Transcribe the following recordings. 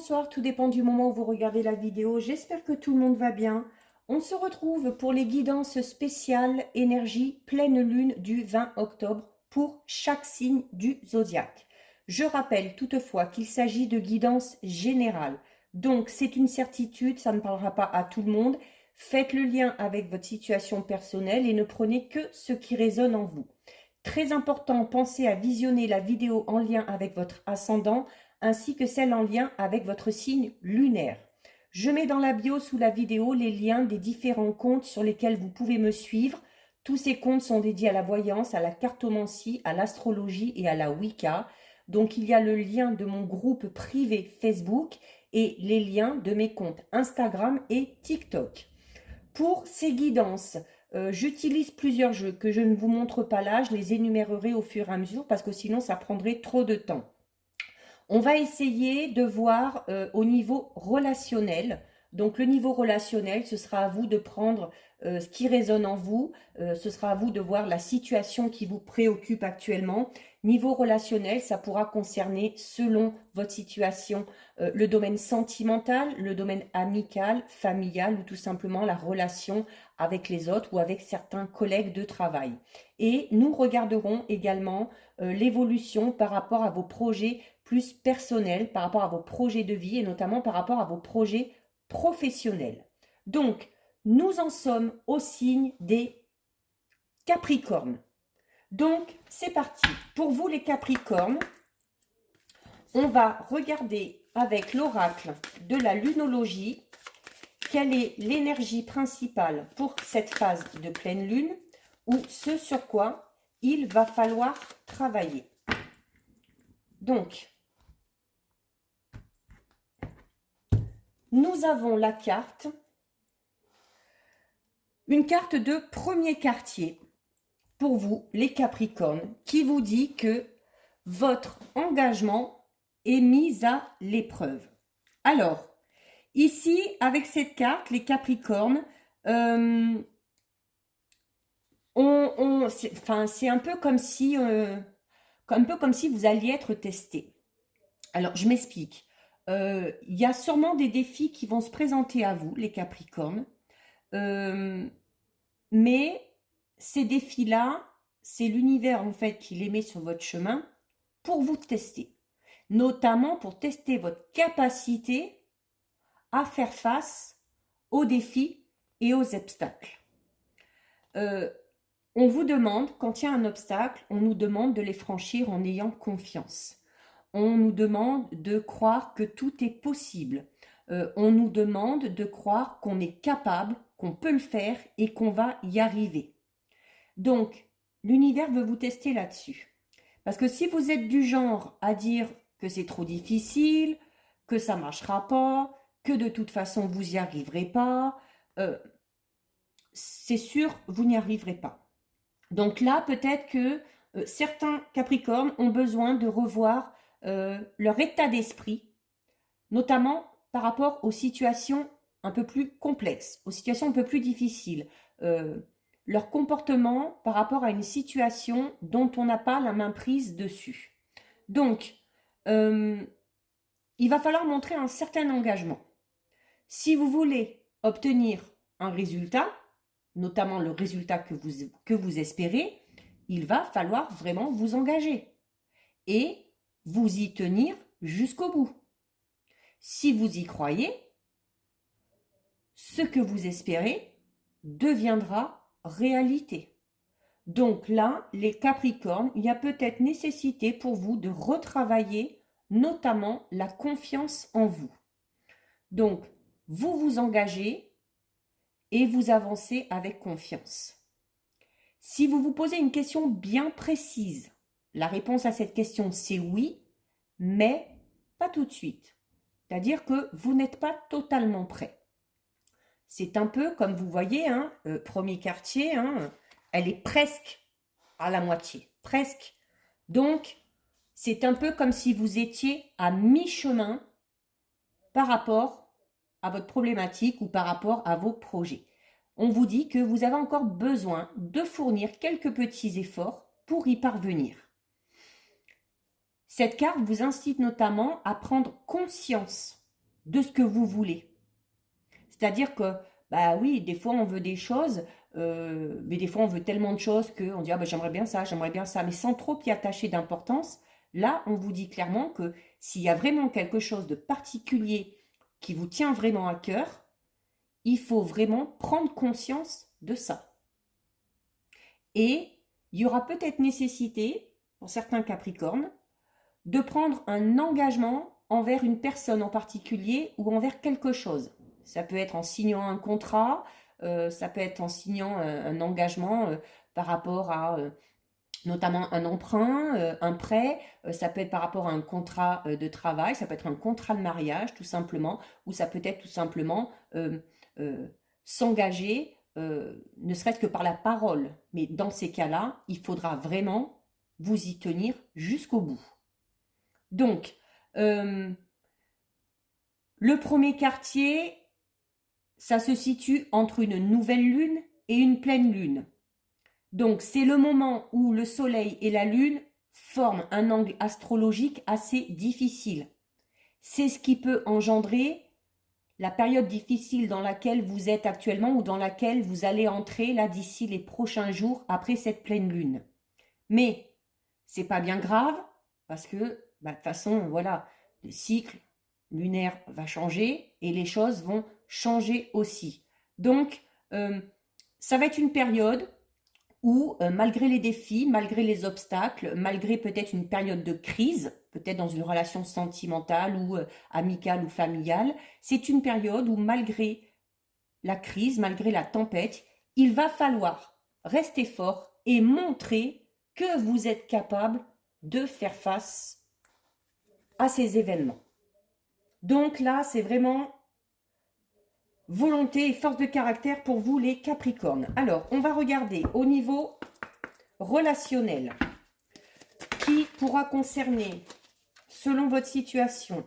bonsoir, tout dépend du moment où vous regardez la vidéo. J'espère que tout le monde va bien. On se retrouve pour les guidances spéciales énergie pleine lune du 20 octobre pour chaque signe du zodiaque. Je rappelle toutefois qu'il s'agit de guidance générale. Donc c'est une certitude, ça ne parlera pas à tout le monde. Faites le lien avec votre situation personnelle et ne prenez que ce qui résonne en vous. Très important, pensez à visionner la vidéo en lien avec votre ascendant ainsi que celle en lien avec votre signe lunaire. Je mets dans la bio sous la vidéo les liens des différents comptes sur lesquels vous pouvez me suivre. Tous ces comptes sont dédiés à la voyance, à la cartomancie, à l'astrologie et à la Wicca. Donc il y a le lien de mon groupe privé Facebook et les liens de mes comptes Instagram et TikTok. Pour ces guidances, j'utilise plusieurs jeux que je ne vous montre pas là, je les énumérerai au fur et à mesure parce que sinon ça prendrait trop de temps. On va essayer de voir au niveau relationnel. Donc le niveau relationnel, ce sera à vous de prendre ce qui résonne en vous. Ce sera à vous de voir la situation qui vous préoccupe actuellement. Niveau relationnel, ça pourra concerner, selon votre situation, le domaine sentimental, le domaine amical, familial ou tout simplement la relation avec les autres ou avec certains collègues de travail. Et nous regarderons également l'évolution par rapport à vos projets plus personnels, par rapport à vos projets de vie et notamment par rapport à vos projets professionnels. Donc, nous en sommes au signe des Capricornes. Donc, c'est parti. Pour vous les Capricornes, on va regarder avec l'oracle de la lunologie quelle est l'énergie principale pour cette phase de pleine lune ou ce sur quoi il va falloir travailler. Donc, nous avons la carte, une carte de premier quartier pour vous, les Capricornes, qui vous dit que votre engagement est mis à l'épreuve. Alors, ici, avec cette carte, les Capricornes, c'est un peu comme si, vous alliez être testé. Alors, je m'explique. Il y a sûrement des défis qui vont se présenter à vous, les Capricornes. Mais ces défis-là, c'est l'univers en fait qui les met sur votre chemin pour vous tester. Notamment pour tester votre capacité à faire face aux défis et aux obstacles. On vous demande, quand il y a un obstacle, on nous demande de les franchir en ayant confiance. On nous demande de croire que tout est possible. On nous demande de croire qu'on est capable, qu'on peut le faire et qu'on va y arriver. Donc, l'univers veut vous tester là-dessus. Parce que si vous êtes du genre à dire que c'est trop difficile, que ça ne marchera pas, que de toute façon vous n'y arriverez pas, c'est sûr, vous n'y arriverez pas. Donc là, peut-être que certains Capricornes ont besoin de revoir leur état d'esprit, notamment par rapport aux situations un peu plus complexes, aux situations un peu plus difficiles. Leur comportement par rapport à une situation dont on n'a pas la main prise dessus. Donc, il va falloir montrer un certain engagement. Si vous voulez obtenir un résultat, notamment le résultat que vous espérez, il va falloir vraiment vous engager et vous y tenir jusqu'au bout. Si vous y croyez, ce que vous espérez deviendra réalité. Donc là, les Capricornes, il y a peut-être nécessité pour vous de retravailler notamment la confiance en vous. Donc, vous vous engagez et vous avancez avec confiance. Si vous vous posez une question bien précise, la réponse à cette question c'est oui, mais pas tout de suite. C'est-à-dire que vous n'êtes pas totalement prêt. C'est un peu comme vous voyez, premier quartier, elle est presque à la moitié, presque. Donc, c'est un peu comme si vous étiez à mi-chemin par rapport à votre problématique ou par rapport à vos projets. On vous dit que vous avez encore besoin de fournir quelques petits efforts pour y parvenir. Cette carte vous incite notamment à prendre conscience de ce que vous voulez. C'est-à-dire que, bah oui, des fois on veut des choses, mais des fois on veut tellement de choses qu'on dit, ah bah j'aimerais bien ça, mais sans trop y attacher d'importance. Là, on vous dit clairement que s'il y a vraiment quelque chose de particulier qui vous tient vraiment à cœur, il faut vraiment prendre conscience de ça. Et il y aura peut-être nécessité, pour certains Capricornes, de prendre un engagement envers une personne en particulier ou envers quelque chose. Ça peut être en signant un contrat, ça peut être en signant un engagement par rapport à notamment un emprunt, un prêt, ça peut être par rapport à un contrat de travail, ça peut être un contrat de mariage tout simplement, ou ça peut être tout simplement euh, s'engager, ne serait-ce que par la parole. Mais dans ces cas-là, il faudra vraiment vous y tenir jusqu'au bout. Donc, le premier quartier, ça se situe entre une nouvelle lune et une pleine lune. Donc, c'est le moment où le soleil et la lune forment un angle astrologique assez difficile. C'est ce qui peut engendrer la période difficile dans laquelle vous êtes actuellement ou dans laquelle vous allez entrer là d'ici les prochains jours après cette pleine lune. Mais c'est pas bien grave parce que bah, de toute façon, voilà, le cycle lunaire va changer et les choses vont changer aussi. Donc, ça va être une période où, malgré les défis, malgré les obstacles, malgré peut-être une période de crise, peut-être dans une relation sentimentale ou amicale ou familiale, c'est une période où, malgré la crise, malgré la tempête, il va falloir rester fort et montrer que vous êtes capable de faire face à ces événements. Donc là, c'est vraiment volonté et force de caractère pour vous les Capricornes. Alors, on va regarder au niveau relationnel qui pourra concerner, selon votre situation,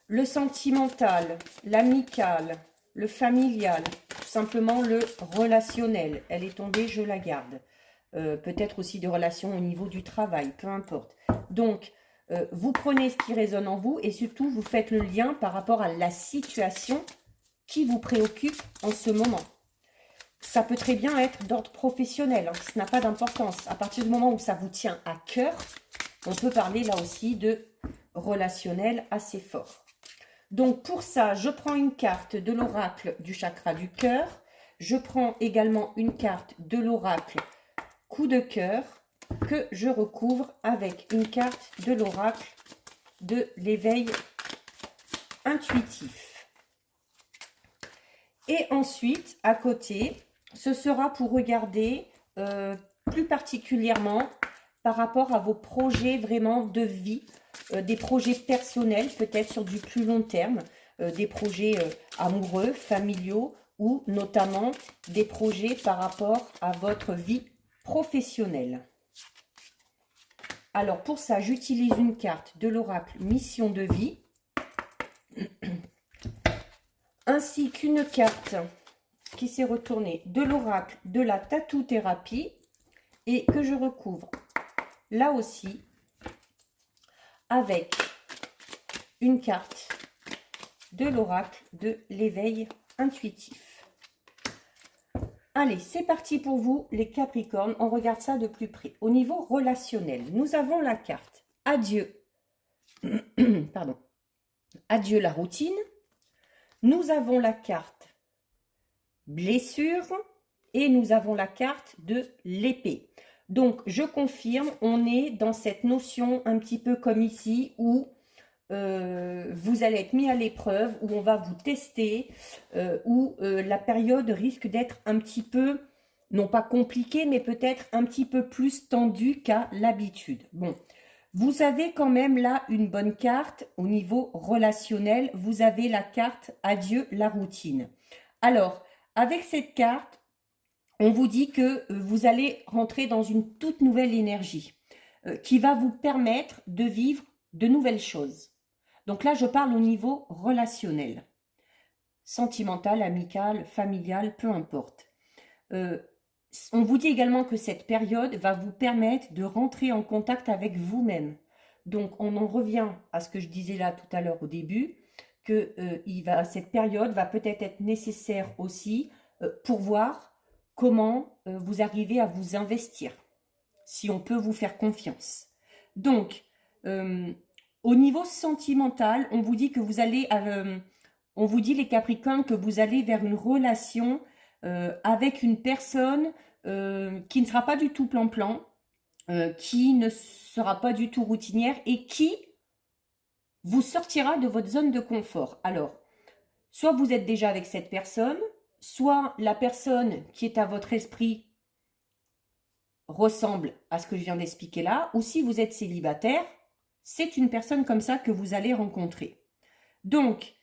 le sentimental, l'amical, le familial, tout simplement le relationnel. Elle est tombée, je la garde. Peut-être aussi des relations au niveau du travail, peu importe. Donc, vous prenez ce qui résonne en vous et surtout, vous faites le lien par rapport à la situation qui vous préoccupe en ce moment. Ça peut très bien être d'ordre professionnel, hein, ça n'a pas d'importance. À partir du moment où ça vous tient à cœur, on peut parler là aussi de relationnel assez fort. Donc pour ça, je prends une carte de l'oracle du chakra du cœur. Je prends également une carte de l'oracle coup de cœur que je recouvre avec une carte de l'oracle de l'éveil intuitif. Et ensuite, à côté, ce sera pour regarder plus particulièrement par rapport à vos projets vraiment de vie, des projets personnels, peut-être sur du plus long terme, des projets amoureux, familiaux ou notamment des projets par rapport à votre vie professionnelle. Alors pour ça, j'utilise une carte de l'oracle mission de vie, ainsi qu'une carte qui s'est retournée de l'oracle de la tatou-thérapie et que je recouvre là aussi avec une carte de l'oracle de l'éveil intuitif. Allez, c'est parti pour vous les Capricornes, on regarde ça de plus près. Au niveau relationnel, nous avons la carte adieu, pardon, adieu la routine. Nous avons la carte blessure et nous avons la carte de l'épée. Donc, je confirme, on est dans cette notion un petit peu comme ici où vous allez être mis à l'épreuve, où on va vous tester, où la période risque d'être un petit peu, non pas compliquée, mais peut-être un petit peu plus tendue qu'à l'habitude. Bon, vous avez quand même là une bonne carte au niveau relationnel. Vous avez la carte adieu la routine. Alors, avec cette carte, on vous dit que vous allez rentrer dans une toute nouvelle énergie qui va vous permettre de vivre de nouvelles choses. Donc là, je parle au niveau relationnel, sentimental, amical, familial, peu importe. On vous dit également que cette période va vous permettre de rentrer en contact avec vous-même, Donc, on en revient à ce que je disais là tout à l'heure au début, que cette période va peut-être être nécessaire aussi pour voir comment vous arrivez à vous investir, si on peut vous faire confiance. Donc, au niveau sentimental, on vous dit que vous allez, on vous dit les Capricornes que vous allez vers une relation avec une personne qui ne sera pas du tout plan-plan, qui ne sera pas du tout routinière et qui vous sortira de votre zone de confort. Alors, soit vous êtes déjà avec cette personne, soit la personne qui est à votre esprit ressemble à ce que je viens d'expliquer là, ou si vous êtes célibataire, c'est une personne comme ça que vous allez rencontrer. Donc,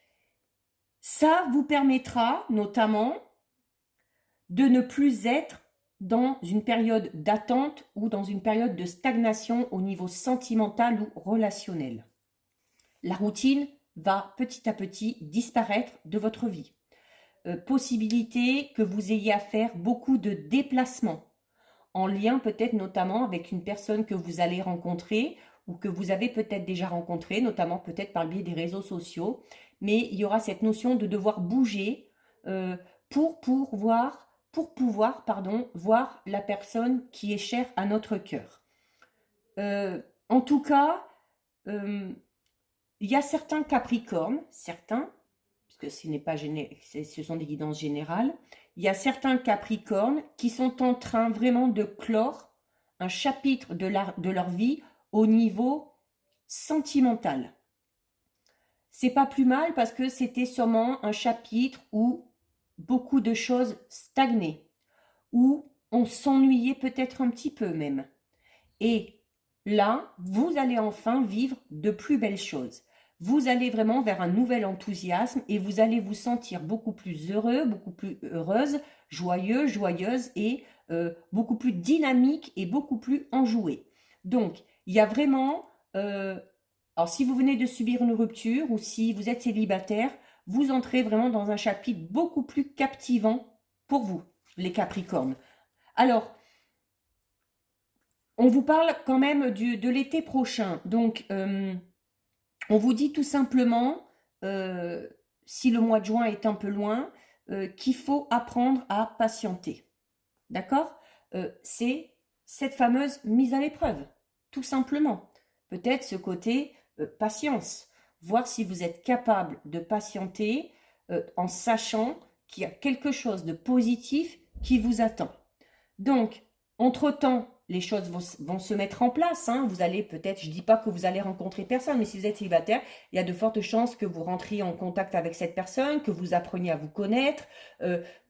ça vous permettra notamment de ne plus être dans une période d'attente ou dans une période de stagnation au niveau sentimental ou relationnel. La routine va petit à petit disparaître de votre vie. Possibilité que vous ayez à faire beaucoup de déplacements, en lien peut-être notamment avec une personne que vous allez rencontrer ou que vous avez peut-être déjà rencontré, notamment peut-être par le biais des réseaux sociaux. Mais il y aura cette notion de devoir bouger pour pouvoir voir la personne qui est chère à notre cœur. En tout cas, il y a certains Capricornes, puisque ce n'est pas ce sont des guidances générales, il y a certains Capricornes qui sont en train vraiment de clore un chapitre de leur vie au niveau sentimental. C'est pas plus mal parce que c'était sûrement un chapitre où beaucoup de choses stagnaient, où on s'ennuyait peut-être un petit peu même. Et là, vous allez enfin vivre de plus belles choses. Vous allez vraiment vers un nouvel enthousiasme et vous allez vous sentir beaucoup plus heureux, beaucoup plus heureuse, joyeux, joyeuse et beaucoup plus dynamique et beaucoup plus enjoué. Donc, il y a vraiment... alors, si vous venez de subir une rupture ou si vous êtes célibataire, vous entrez vraiment dans un chapitre beaucoup plus captivant pour vous, les Capricornes. Alors, on vous parle quand même de l'été prochain. Donc, on vous dit tout simplement, si le mois de juin est un peu loin, qu'il faut apprendre à patienter. D'accord? C'est cette fameuse mise à l'épreuve, tout simplement. Peut-être ce côté patience. Voir si vous êtes capable de patienter en sachant qu'il y a quelque chose de positif qui vous attend. Donc, entre-temps, les choses vont se mettre en place. Hein. Vous allez peut-être, je ne dis pas que vous allez rencontrer personne, mais si vous êtes célibataire, il y a de fortes chances que vous rentriez en contact avec cette personne, que vous appreniez à vous connaître,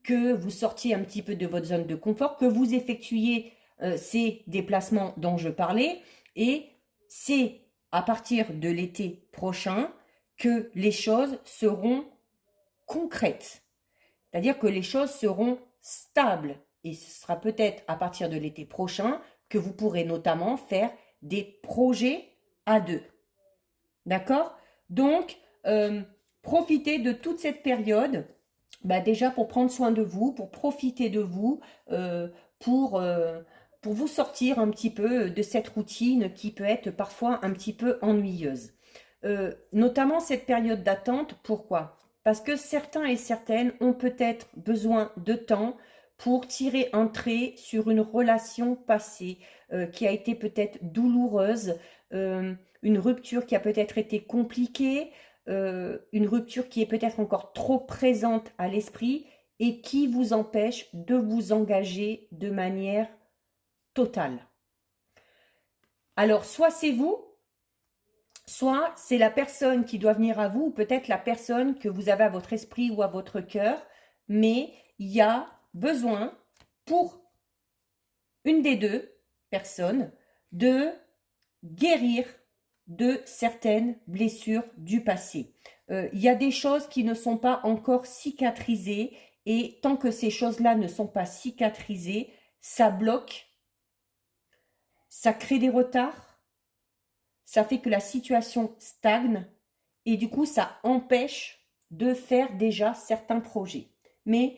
que vous sortiez un petit peu de votre zone de confort, que vous effectuiez ces déplacements dont je parlais. Et c'est à partir de l'été prochain que les choses seront concrètes. C'est-à-dire que les choses seront stables. Et ce sera peut-être à partir de l'été prochain que vous pourrez notamment faire des projets à deux. D'accord? Donc, profitez de toute cette période, déjà pour prendre soin de vous, pour profiter de vous, pour vous sortir un petit peu de cette routine qui peut être parfois un petit peu ennuyeuse. Notamment cette période d'attente, pourquoi? Parce que certains et certaines ont peut-être besoin de temps pour tirer un trait sur une relation passée qui a été peut-être douloureuse, une rupture qui a peut-être été compliquée, une rupture qui est peut-être encore trop présente à l'esprit et qui vous empêche de vous engager de manière totale. Alors, soit c'est vous, soit c'est la personne qui doit venir à vous, ou peut-être la personne que vous avez à votre esprit ou à votre cœur, mais il y a besoin pour une des deux personnes de guérir de certaines blessures du passé. Il y a des choses qui ne sont pas encore cicatrisées et tant que ces choses-là ne sont pas cicatrisées, ça bloque, ça crée des retards, ça fait que la situation stagne et du coup ça empêche de faire déjà certains projets. Mais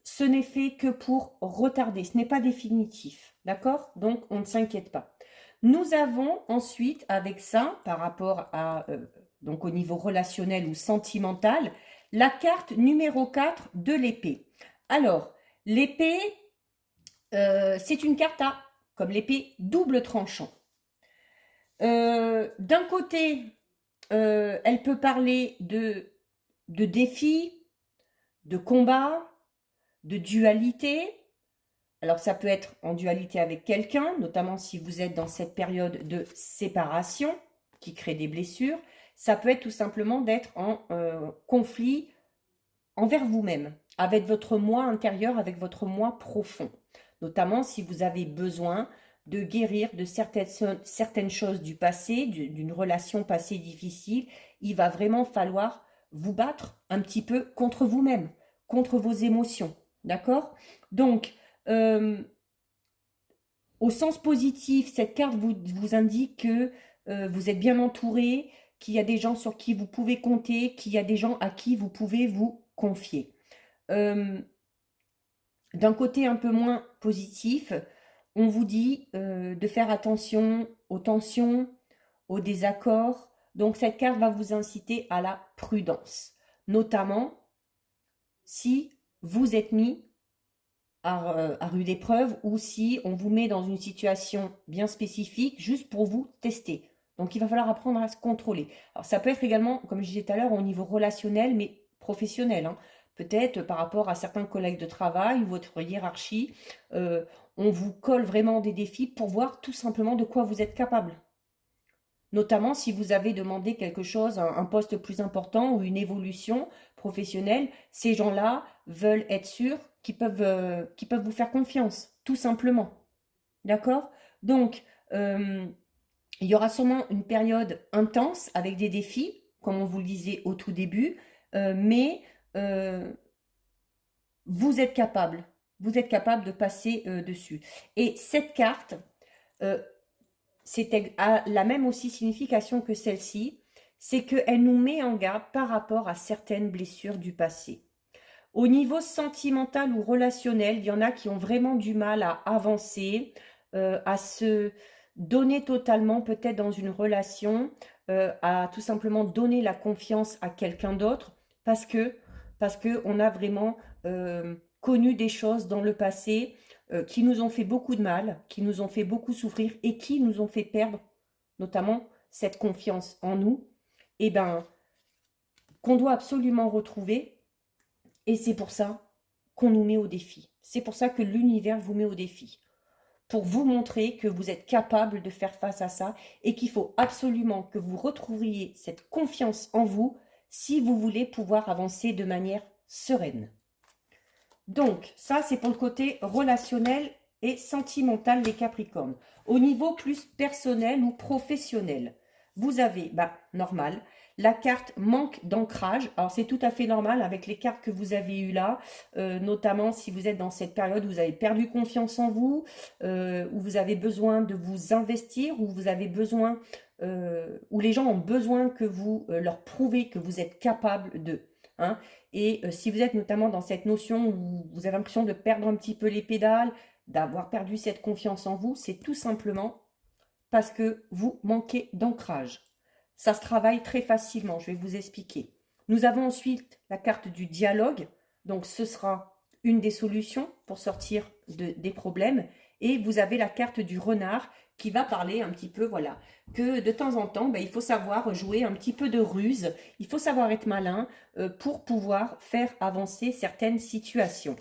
ce n'est fait que pour retarder, ce n'est pas définitif, d'accord? Donc on ne s'inquiète pas. Nous avons ensuite, avec ça, par rapport à, donc au niveau relationnel ou sentimental, la carte numéro 4 de l'épée. Alors, l'épée, c'est une carte à, comme l'épée, double tranchant. D'un côté, elle peut parler de défis, de combats, de dualité. Alors ça peut être en dualité avec quelqu'un, notamment si vous êtes dans cette période de séparation qui crée des blessures. Ça peut être tout simplement d'être en conflit envers vous-même, avec votre moi intérieur, avec votre moi profond. Notamment si vous avez besoin de guérir de certaines choses du passé, d'une relation passée difficile. Il va vraiment falloir vous battre un petit peu contre vous-même, contre vos émotions. D'accord? Donc, au sens positif, cette carte vous indique que vous êtes bien entouré, qu'il y a des gens sur qui vous pouvez compter, qu'il y a des gens à qui vous pouvez vous confier. D'un côté un peu moins positif, on vous dit de faire attention aux tensions, aux désaccords. Donc cette carte va vous inciter à la prudence, notamment si vous êtes mis à rude épreuve ou si on vous met dans une situation bien spécifique juste pour vous tester. Donc il va falloir apprendre à se contrôler. Alors ça peut être également, comme je disais tout à l'heure, au niveau relationnel, mais professionnel, hein. Peut-être par rapport à certains collègues de travail ou votre hiérarchie, on vous colle vraiment des défis pour voir tout simplement de quoi vous êtes capable. Notamment si vous avez demandé quelque chose, un poste plus important ou une évolution professionnelle, ces gens-là veulent être sûrs qu'ils peuvent vous faire confiance, tout simplement. D'accord? Donc, il y aura sûrement une période intense avec des défis, comme on vous le disait au tout début, mais vous êtes capable. Vous êtes capable de passer dessus. Et cette carte, a la même aussi signification que celle-ci, c'est qu'elle nous met en garde par rapport à certaines blessures du passé. Au niveau sentimental ou relationnel, il y en a qui ont vraiment du mal à avancer, à se donner totalement peut-être dans une relation, à tout simplement donner la confiance à quelqu'un d'autre parce que on a vraiment connu des choses dans le passé qui nous ont fait beaucoup de mal, qui nous ont fait beaucoup souffrir et qui nous ont fait perdre notamment cette confiance en nous, et ben qu'on doit absolument retrouver. Et c'est pour ça qu'on nous met au défi. C'est pour ça que l'univers vous met au défi. Pour vous montrer que vous êtes capable de faire face à ça et qu'il faut absolument que vous retrouviez cette confiance en vous si vous voulez pouvoir avancer de manière sereine. Donc, ça, c'est pour le côté relationnel et sentimental des Capricornes. Au niveau plus personnel ou professionnel, vous avez, normal, la carte manque d'ancrage. Alors, c'est tout à fait normal avec les cartes que vous avez eues là, notamment si vous êtes dans cette période où vous avez perdu confiance en vous, où vous avez besoin de vous investir, où vous avez besoin, où les gens ont besoin que vous leur prouvez que vous êtes capable de. Hein. Et si vous êtes notamment dans cette notion où vous avez l'impression de perdre un petit peu les pédales, d'avoir perdu cette confiance en vous, c'est tout simplement parce que vous manquez d'ancrage. Ça se travaille très facilement, je vais vous expliquer. Nous avons ensuite la carte du dialogue, donc ce sera une des solutions pour sortir des problèmes. Et vous avez la carte du renard qui va parler un petit peu, voilà, que de temps en temps, il faut savoir jouer un petit peu de ruse, il faut savoir être malin pour pouvoir faire avancer certaines situations.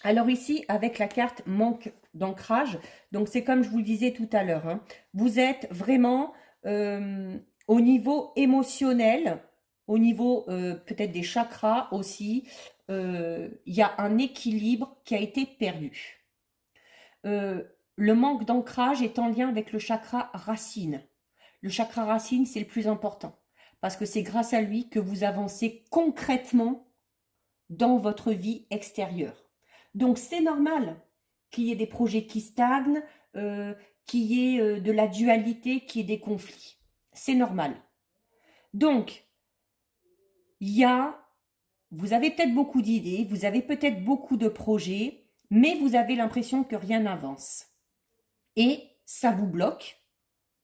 Alors ici, avec la carte manque d'ancrage, donc c'est comme je vous le disais tout à l'heure, hein, vous êtes vraiment au niveau émotionnel, au niveau peut-être des chakras aussi, il y a un équilibre qui a été perdu. Le manque d'ancrage est en lien avec le chakra racine. Le chakra racine, c'est le plus important parce que c'est grâce à lui que vous avancez concrètement dans votre vie extérieure. Donc c'est normal qu'il y ait des projets qui stagnent, qu'il y ait de la dualité, qu'il y ait des conflits. C'est normal. Donc, vous avez peut-être beaucoup d'idées, vous avez peut-être beaucoup de projets, mais vous avez l'impression que rien n'avance. Et ça vous bloque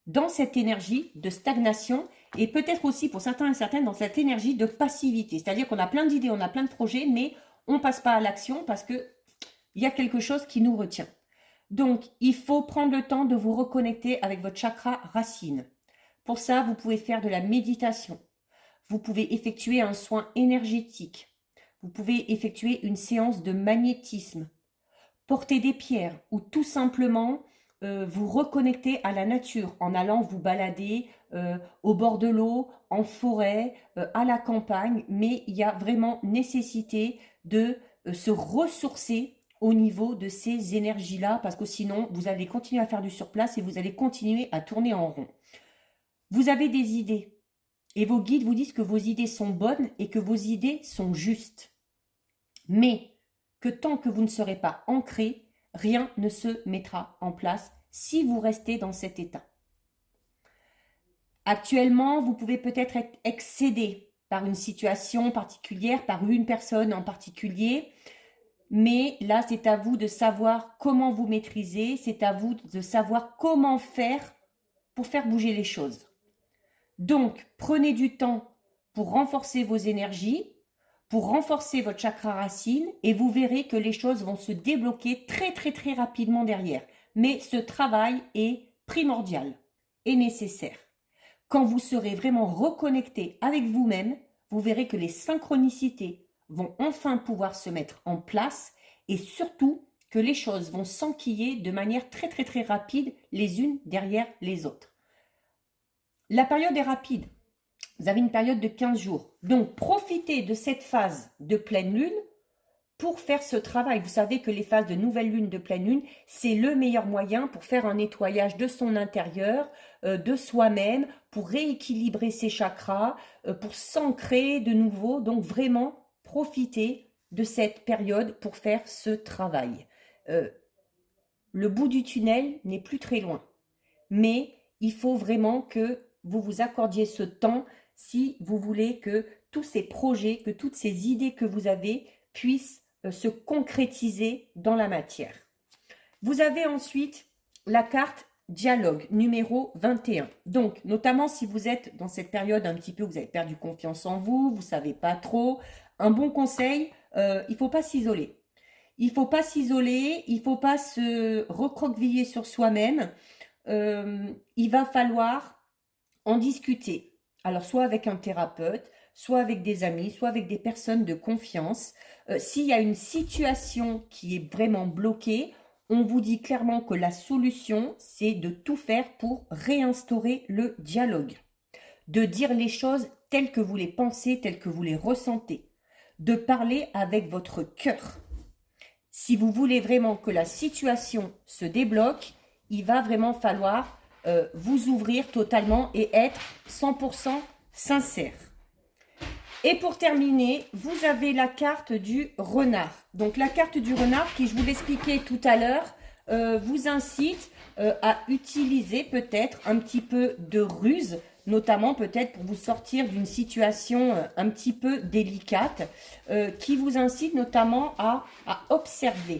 dans cette énergie de stagnation et peut-être aussi pour certains et certaines dans cette énergie de passivité. C'est-à-dire qu'on a plein d'idées, on a plein de projets, mais on ne passe pas à l'action parce qu'il y a quelque chose qui nous retient. Donc, il faut prendre le temps de vous reconnecter avec votre chakra racine. Pour ça, vous pouvez faire de la méditation. Vous pouvez effectuer un soin énergétique. Vous pouvez effectuer une séance de magnétisme. Porter des pierres ou tout simplement vous reconnecter à la nature en allant vous balader au bord de l'eau, en forêt, à la campagne. Mais il y a vraiment nécessité de se ressourcer au niveau de ces énergies-là parce que sinon, vous allez continuer à faire du surplace et vous allez continuer à tourner en rond. Vous avez des idées et vos guides vous disent que vos idées sont bonnes et que vos idées sont justes. Mais que tant que vous ne serez pas ancré, rien ne se mettra en place si vous restez dans cet état. Actuellement, vous pouvez peut-être être excédé par une situation particulière, par une personne en particulier, mais là, c'est à vous de savoir comment vous maîtriser, c'est à vous de savoir comment faire pour faire bouger les choses. Donc, prenez du temps pour renforcer vos énergies, pour renforcer votre chakra racine et vous verrez que les choses vont se débloquer très rapidement derrière. Mais ce travail est primordial et nécessaire. Quand vous serez vraiment reconnecté avec vous-même, vous verrez que les synchronicités vont enfin pouvoir se mettre en place et surtout que les choses vont s'enquiller de manière très rapide les unes derrière les autres. La période est rapide. Vous avez une période de 15 jours. Donc, profitez de cette phase de pleine lune pour faire ce travail. Vous savez que les phases de nouvelle lune, de pleine lune, c'est le meilleur moyen pour faire un nettoyage de son intérieur, de soi-même, pour rééquilibrer ses chakras, pour s'ancrer de nouveau. Donc, vraiment, profitez de cette période pour faire ce travail. Le bout du tunnel n'est plus très loin. Mais il faut vraiment que vous vous accordiez ce temps si vous voulez que tous ces projets, que toutes ces idées que vous avez puissent se concrétiser dans la matière. Vous avez ensuite la carte dialogue numéro 21. Donc, notamment si vous êtes dans cette période un petit peu où vous avez perdu confiance en vous, vous ne savez pas trop, un bon conseil, il ne faut pas s'isoler. Il ne faut pas s'isoler, il ne faut pas se recroqueviller sur soi-même. Il va falloir en discuter. Alors, soit avec un thérapeute, soit avec des amis, soit avec des personnes de confiance. S'il y a une situation qui est vraiment bloquée, on vous dit clairement que la solution, c'est de tout faire pour réinstaurer le dialogue. De dire les choses telles que vous les pensez, telles que vous les ressentez. De parler avec votre cœur. Si vous voulez vraiment que la situation se débloque, il va vraiment falloir vous ouvrir totalement et être 100% sincère. Et pour terminer, vous avez la carte du renard. Donc la carte du renard qui, je vous l'expliquais tout à l'heure, vous incite à utiliser peut-être un petit peu de ruse, notamment peut-être pour vous sortir d'une situation un petit peu délicate, qui vous incite notamment à observer.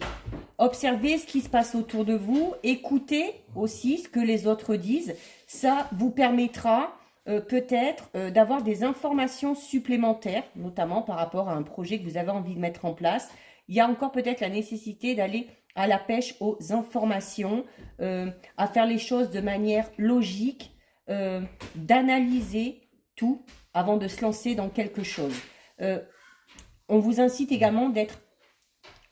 Observez ce qui se passe autour de vous, écoutez aussi ce que les autres disent. Ça vous permettra peut-être d'avoir des informations supplémentaires, notamment par rapport à un projet que vous avez envie de mettre en place. Il y a encore peut-être la nécessité d'aller à la pêche aux informations, à faire les choses de manière logique, d'analyser tout avant de se lancer dans quelque chose. On vous incite également d'être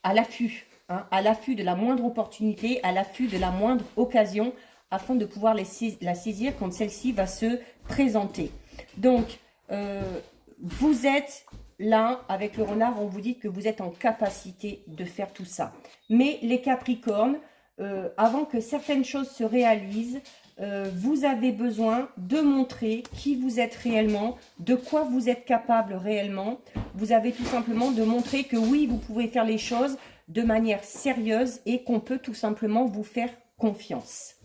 à l'affût, à l'affût de la moindre opportunité, à l'affût de la moindre occasion, afin de pouvoir la saisir quand celle-ci va se présenter. Donc, vous êtes là, avec le renard, on vous dit que vous êtes en capacité de faire tout ça. Mais les Capricornes, avant que certaines choses se réalisent, vous avez besoin de montrer qui vous êtes réellement, de quoi vous êtes capable réellement. Vous avez tout simplement de montrer que oui, vous pouvez faire les choses de manière sérieuse et qu'on peut tout simplement vous faire confiance.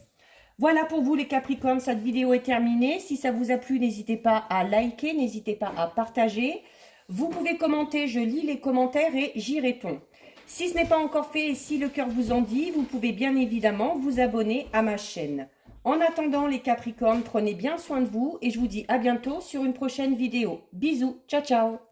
Voilà pour vous les Capricornes, cette vidéo est terminée. Si ça vous a plu, n'hésitez pas à liker, n'hésitez pas à partager. Vous pouvez commenter, je lis les commentaires et j'y réponds. Si ce n'est pas encore fait et si le cœur vous en dit, vous pouvez bien évidemment vous abonner à ma chaîne. En attendant les Capricornes, prenez bien soin de vous et je vous dis à bientôt sur une prochaine vidéo. Bisous, ciao ciao!